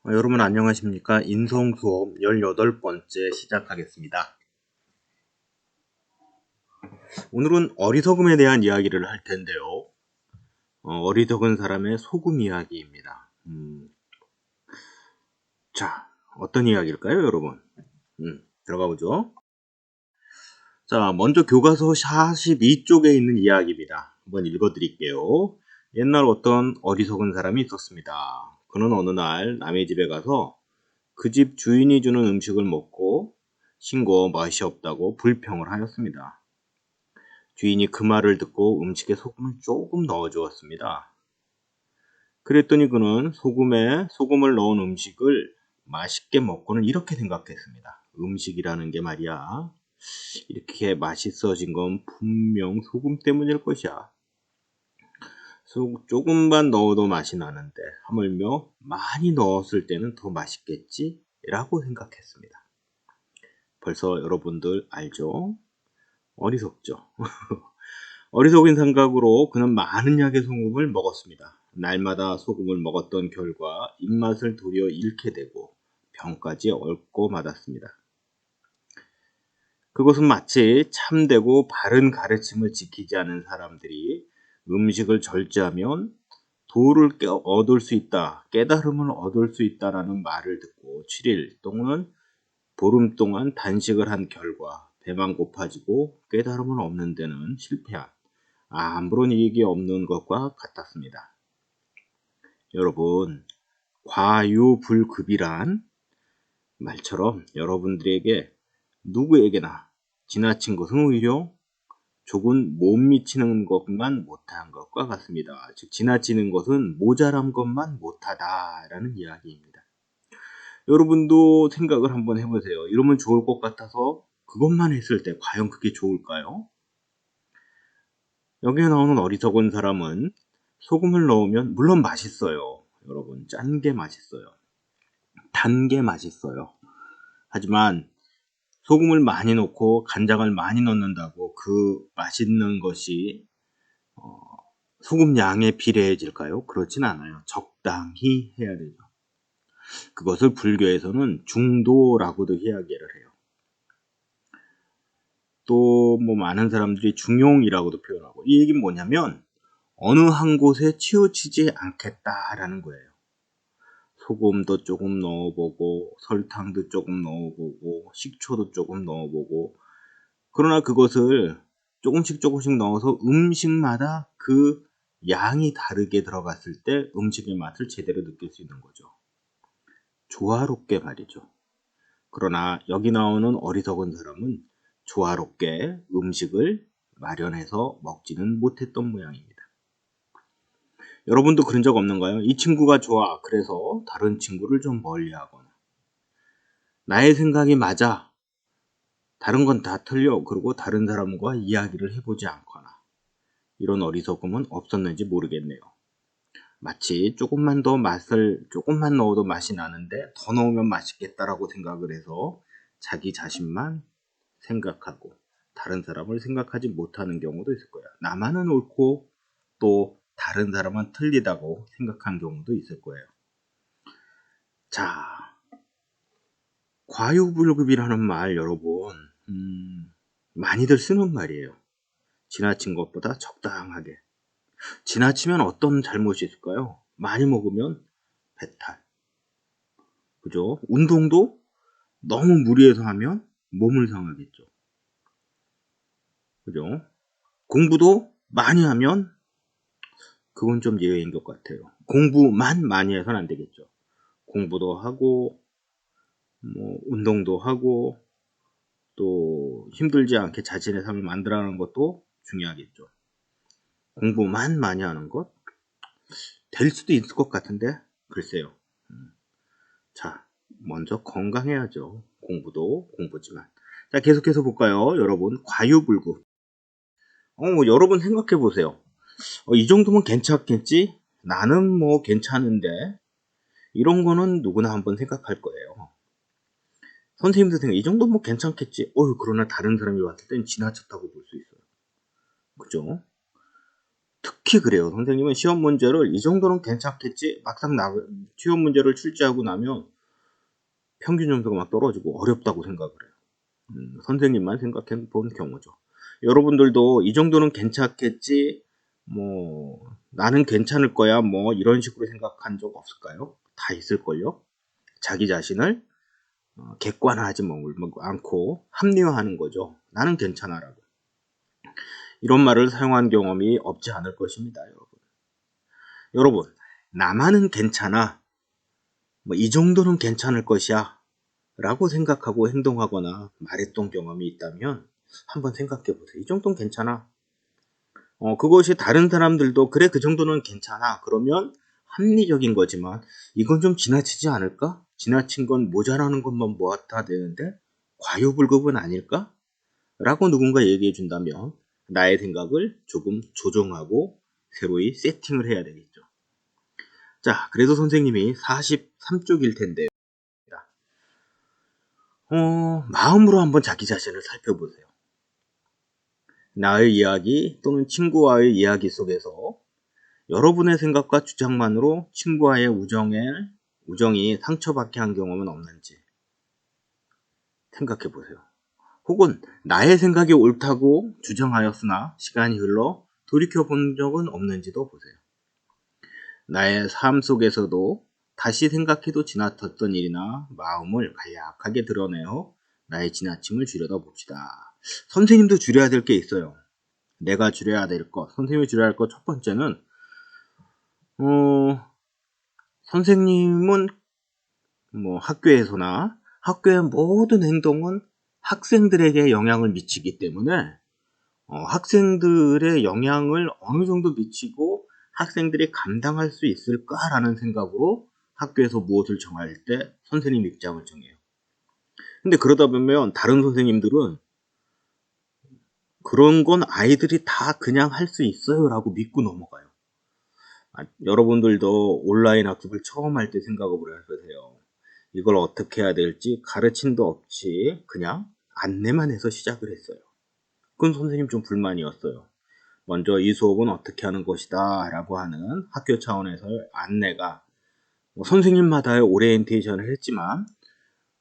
여러분 안녕하십니까? 인성 수업 18번째 시작하겠습니다. 오늘은 어리석음에 대한 이야기를 할 텐데요. 어리석은 사람의 속음 이야기입니다. 자, 어떤 이야기일까요, 여러분? 들어가 보죠. 자, 먼저 교과서 42쪽에 있는 이야기입니다. 한번 읽어 드릴게요. 옛날 어떤 어리석은 사람이 있었습니다. 그는 어느 날 남의 집에 가서 그 집 주인이 주는 음식을 먹고 싱거워 맛이 없다고 불평을 하였습니다. 주인이 그 말을 듣고 음식에 소금을 조금 넣어 주었습니다. 그랬더니 그는 소금에 소금을 넣은 음식을 맛있게 먹고는 이렇게 생각했습니다. 음식이라는 게 말이야, 이렇게 맛있어진 건 분명 소금 때문일 것이야. 조금만 넣어도 맛이 나는데 하물며 많이 넣었을 때는 더 맛있겠지? 라고 생각했습니다. 벌써 여러분들 알죠? 어리석죠? 어리석은 생각으로 그는 많은 약의 소금을 먹었습니다. 날마다 소금을 먹었던 결과 입맛을 도리어 잃게 되고 병까지 앓고 말았습니다. 그것은 마치 참되고 바른 가르침을 지키지 않은 사람들이 음식을 절제하면 도를 얻을 수 있다, 깨달음을 얻을 수 있다라는 말을 듣고 7일 또는 보름 동안 단식을 한 결과 배만 고파지고 깨달음은 없는 데는 실패한 아무런 이익이 없는 것과 같았습니다. 여러분, 과유불급이란 말처럼 여러분들에게 누구에게나 지나친 것은 오히려 조금 못 미치는 것만 못한 것과 같습니다. 즉 지나치는 것은 모자란 것만 못하다라는 이야기입니다. 여러분도 생각을 한번 해보세요. 이러면 좋을 것 같아서 그것만 했을 때 과연 그게 좋을까요? 여기에 나오는 어리석은 사람은 소금을 넣으면 물론 맛있어요. 여러분, 짠 게 맛있어요. 단 게 맛있어요. 하지만 소금을 많이 넣고 간장을 많이 넣는다고 그 맛있는 것이 소금 양에 비례해질까요? 그렇진 않아요. 적당히 해야 되죠. 그것을 불교에서는 중도라고도 이야기를 해요. 또 뭐 많은 사람들이 중용이라고도 표현하고, 이 얘기는 뭐냐면 어느 한 곳에 치우치지 않겠다라는 거예요. 소금도 조금 넣어보고 설탕도 조금 넣어보고 식초도 조금 넣어보고, 그러나 그것을 조금씩 넣어서 음식마다 그 양이 다르게 들어갔을 때 음식의 맛을 제대로 느낄 수 있는 거죠. 조화롭게 말이죠. 그러나 여기 나오는 어리석은 사람은 조화롭게 음식을 마련해서 먹지는 못했던 모양입니다. 여러분도 그런 적 없는가요? 이 친구가 좋아, 그래서 다른 친구를 좀 멀리하거나, 나의 생각이 맞아, 다른 건 다 틀려, 그리고 다른 사람과 이야기를 해보지 않거나, 이런 어리석음은 없었는지 모르겠네요. 마치 조금만 넣어도 맛이 나는데 더 넣으면 맛있겠다라고 생각을 해서 자기 자신만 생각하고 다른 사람을 생각하지 못하는 경우도 있을 거야. 나만은 옳고 또 다른 사람은 틀리다고 생각한 경우도 있을 거예요. 자, 과유불급이라는 말, 여러분, 많이들 쓰는 말이에요. 지나친 것보다 적당하게. 지나치면 어떤 잘못이 있을까요? 많이 먹으면 배탈. 그죠? 운동도 너무 무리해서 하면 몸을 상하겠죠. 그죠? 공부도 많이 하면 그건 좀 예외인 것 같아요. 공부만 많이 해서는 안 되겠죠. 공부도 하고, 뭐, 운동도 하고, 또 힘들지 않게 자신의 삶을 만들어가는 것도 중요하겠죠. 공부만 많이 하는 것? 될 수도 있을 것 같은데, 글쎄요. 자, 먼저 건강해야죠. 공부도 공부지만. 자, 계속해서 볼까요? 여러분, 과유불급. 여러분 생각해 보세요. 이 정도면 괜찮겠지? 나는 뭐 괜찮은데, 이런 거는 누구나 한번 생각할 거예요. 선생님도 생각, 이 정도면 뭐 괜찮겠지? 그러나 다른 사람이 봤을 땐 지나쳤다고 볼 수 있어요. 그죠? 특히 그래요. 선생님은 시험 문제를 이 정도는 괜찮겠지 막상 시험 문제를 출제하고 나면 평균 점수가 막 떨어지고 어렵다고 생각을 해요. 선생님만 생각해 본 경우죠. 여러분들도 이 정도는 괜찮겠지, 뭐 나는 괜찮을 거야, 뭐 이런 식으로 생각한 적 없을까요? 다 있을걸요. 자기 자신을 객관화하지 않고 합리화하는 거죠. 나는 괜찮아라고. 이런 말을 사용한 경험이 없지 않을 것입니다, 여러분. 여러분, 나만은 괜찮아, 뭐 이 정도는 괜찮을 것이야 라고 생각하고 행동하거나 말했던 경험이 있다면 한번 생각해 보세요. 이 정도는 괜찮아. 그것이 다른 사람들도 그래 그 정도는 괜찮아 그러면 합리적인 거지만 이건 좀 지나치지 않을까? 지나친 건 모자라는 것만 모았다 되는데 과유불급은 아닐까? 라고 누군가 얘기해 준다면 나의 생각을 조금 조정하고 새로이 세팅을 해야 되겠죠. 자, 그래서 선생님이 43쪽일 텐데요. 마음으로 한번 자기 자신을 살펴보세요. 나의 이야기 또는 친구와의 이야기 속에서 여러분의 생각과 주장만으로 친구와의 우정이 상처받게 한 경험은 없는지 생각해 보세요. 혹은 나의 생각이 옳다고 주장하였으나 시간이 흘러 돌이켜 본 적은 없는지도 보세요. 나의 삶 속에서도 다시 생각해도 지나쳤던 일이나 마음을 간략하게 드러내어 나의 지나침을 줄여다 봅시다. 선생님도 줄여야 될 게 있어요. 내가 줄여야 될 것, 선생님이 줄여야 할 것 첫 번째는 선생님은 뭐 학교의 모든 행동은 학생들에게 영향을 미치기 때문에 학생들의 영향을 어느 정도 미치고 학생들이 감당할 수 있을까라는 생각으로 학교에서 무엇을 정할 때 선생님 입장을 정해요. 근데 그러다 보면 다른 선생님들은 그런 건 아이들이 다 그냥 할 수 있어요 라고 믿고 넘어가요. 여러분들도 온라인 학습을 처음 할 때 생각을 해보세요. 이걸 어떻게 해야 될지 가르침도 없이 그냥 안내만 해서 시작을 했어요. 그건 선생님 좀 불만이었어요. 먼저 이 수업은 어떻게 하는 것이다 라고 하는 학교 차원에서의 안내가 선생님마다의 오리엔테이션을 했지만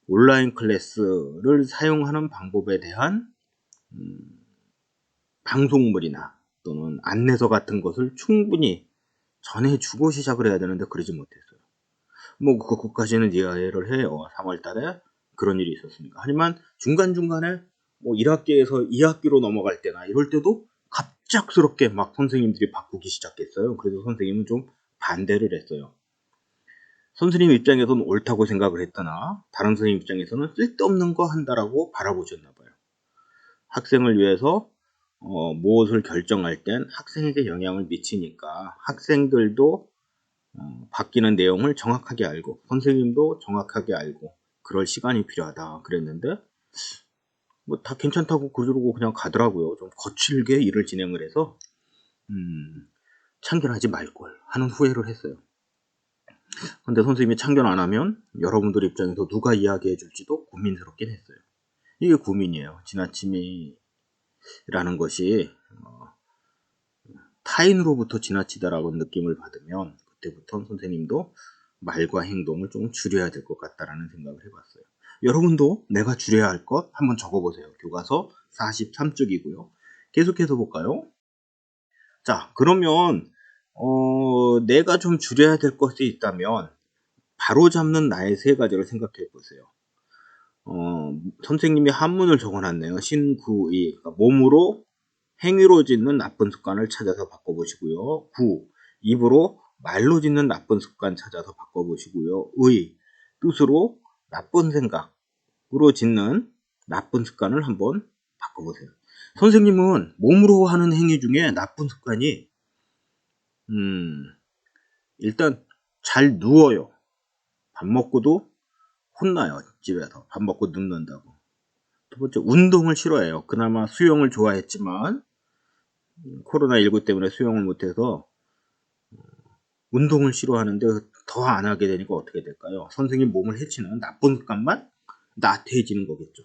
온라인 클래스를 사용하는 방법에 대한 방송물이나 또는 안내서 같은 것을 충분히 전해주고 시작을 해야 되는데 그러지 못했어요. 뭐 그것까지는 이해를 해요. 3월 달에 그런 일이 있었으니까. 하지만 중간중간에 뭐 1학기에서 2학기로 넘어갈 때나 이럴 때도 갑작스럽게 막 선생님들이 바꾸기 시작했어요. 그래서 선생님은 좀 반대를 했어요. 선생님 입장에서는 옳다고 생각을 했더나 다른 선생님 입장에서는 쓸데없는 거 한다라고 바라보셨나 봐요. 학생을 위해서 무엇을 결정할 땐 학생에게 영향을 미치니까 학생들도 바뀌는 내용을 정확하게 알고 선생님도 정확하게 알고 그럴 시간이 필요하다 그랬는데 뭐 다 괜찮다고 그러고 그냥 가더라고요. 좀 거칠게 일을 진행을 해서 참견하지 말걸 하는 후회를 했어요. 근데 선생님이 참견 안 하면 여러분들 입장에서 누가 이야기해 줄지도 고민스럽긴 했어요. 이게 고민이에요. 지나침이라는 것이 타인으로부터 지나치다라고 느낌을 받으면 그때부터 선생님도 말과 행동을 좀 줄여야 될 것 같다라는 생각을 해봤어요. 여러분도 내가 줄여야 할 것 한번 적어보세요. 교과서 43쪽이고요. 계속해서 볼까요? 자, 그러면 내가 좀 줄여야 될 것이 있다면 바로잡는 나의 세 가지를 생각해 보세요. 선생님이 한문을 적어놨네요. 신구이. 그러니까 몸으로 행위로 짓는 나쁜 습관을 찾아서 바꿔보시고요. 입으로 말로 짓는 나쁜 습관 찾아서 바꿔보시고요. 뜻으로 나쁜 생각으로 짓는 나쁜 습관을 한번 바꿔보세요. 선생님은 몸으로 하는 행위 중에 나쁜 습관이 일단 잘 누워요. 밥 먹고도 혼나요. 집에서 밥 먹고 눕는다고. 두 번째, 운동을 싫어해요. 그나마 수영을 좋아했지만 코로나19 때문에 수영을 못해서 운동을 싫어하는데 더 안 하게 되니까 어떻게 될까요? 선생님 몸을 해치는 나쁜 습관만 나태해지는 거겠죠.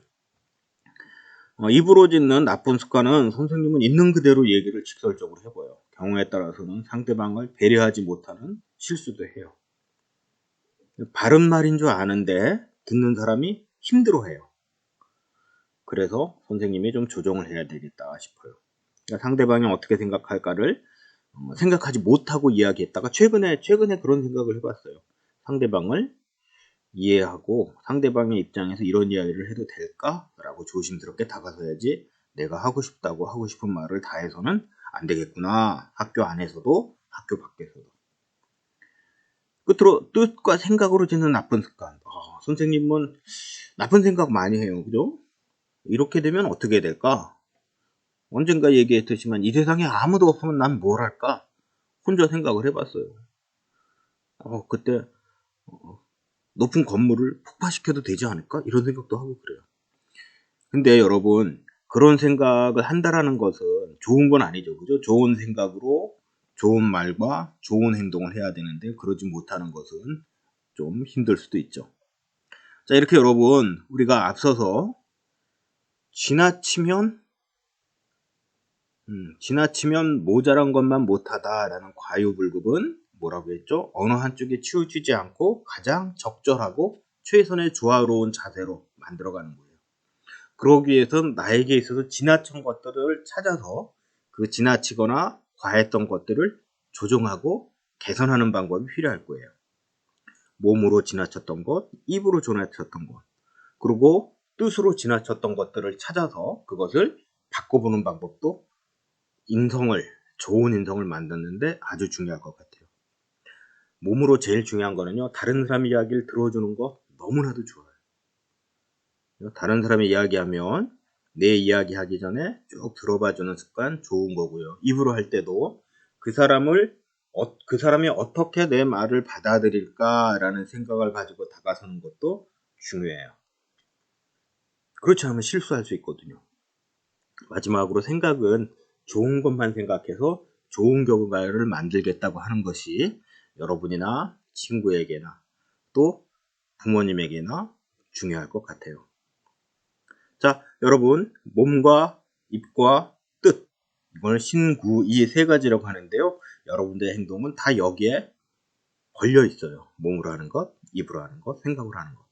입으로 짓는 나쁜 습관은 선생님은 있는 그대로 얘기를 직설적으로 해봐요. 경우에 따라서는 상대방을 배려하지 못하는 실수도 해요. 바른 말인 줄 아는데 듣는 사람이 힘들어해요. 그래서 선생님이 좀 조정을 해야 되겠다 싶어요. 그러니까 상대방이 어떻게 생각할까를 생각하지 못하고 이야기했다가 최근에 그런 생각을 해봤어요. 상대방을 이해하고 상대방의 입장에서 이런 이야기를 해도 될까? 라고 조심스럽게 다가서야지 내가 하고 싶은 말을 다 해서는 안 되겠구나. 학교 안에서도 학교 밖에서도. 끝으로 뜻과 생각으로 짓는 나쁜 습관. 선생님은 나쁜 생각 많이 해요. 그죠? 이렇게 되면 어떻게 될까? 언젠가 얘기했듯이만 이 세상에 아무도 없으면 난 뭘 할까? 혼자 생각을 해봤어요. 그때 높은 건물을 폭파시켜도 되지 않을까? 이런 생각도 하고 그래요. 근데 여러분, 그런 생각을 한다라는 것은 좋은 건 아니죠. 그죠? 좋은 생각으로 좋은 말과 좋은 행동을 해야 되는데 그러지 못하는 것은 좀 힘들 수도 있죠. 자, 이렇게 여러분, 우리가 앞서서 지나치면 모자란 것만 못하다라는 과유불급은 뭐라고 했죠? 어느 한쪽에 치우치지 않고 가장 적절하고 최선의 조화로운 자세로 만들어가는 거예요. 그러기 위해서는 나에게 있어서 지나친 것들을 찾아서 그 지나치거나 과했던 것들을 조정하고 개선하는 방법이 필요할 거예요. 몸으로 지나쳤던 것, 입으로 지나쳤던 것, 그리고 뜻으로 지나쳤던 것들을 찾아서 그것을 바꿔보는 방법도 좋은 인성을 만드는데 아주 중요할 것 같아요. 몸으로 제일 중요한 거는요, 다른 사람 이야기를 들어주는 거 너무나도 좋아요. 다른 사람이 이야기하면 내 이야기 하기 전에 쭉 들어봐주는 습관 좋은 거고요. 입으로 할 때도 그 사람이 어떻게 내 말을 받아들일까라는 생각을 가지고 다가서는 것도 중요해요. 그렇지 않으면 실수할 수 있거든요. 마지막으로 생각은 좋은 것만 생각해서 좋은 결과를 만들겠다고 하는 것이 여러분이나 친구에게나 또 부모님에게나 중요할 것 같아요. 자, 여러분, 몸과 입과 뜻, 이걸 신구, 이 세 가지라고 하는데요. 여러분들의 행동은 다 여기에 걸려 있어요. 몸으로 하는 것, 입으로 하는 것, 생각으로 하는 것.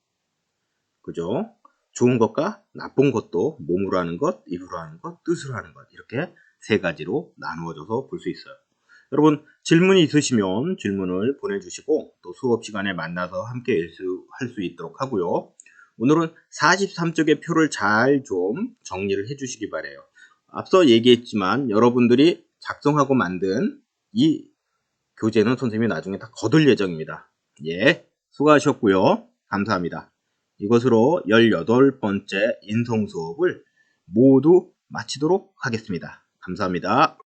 그죠? 좋은 것과 나쁜 것도 몸으로 하는 것, 입으로 하는 것, 뜻으로 하는 것, 이렇게 세 가지로 나누어져서 볼 수 있어요. 여러분, 질문이 있으시면 질문을 보내주시고 또 수업 시간에 만나서 함께 할 수 있도록 하고요. 오늘은 43쪽의 표를 잘 좀 정리를 해주시기 바래요. 앞서 얘기했지만 여러분들이 작성하고 만든 이 교재는 선생님이 나중에 다 거둘 예정입니다. 예, 수고하셨고요. 감사합니다. 이것으로 18번째 인성 수업을 모두 마치도록 하겠습니다. 감사합니다.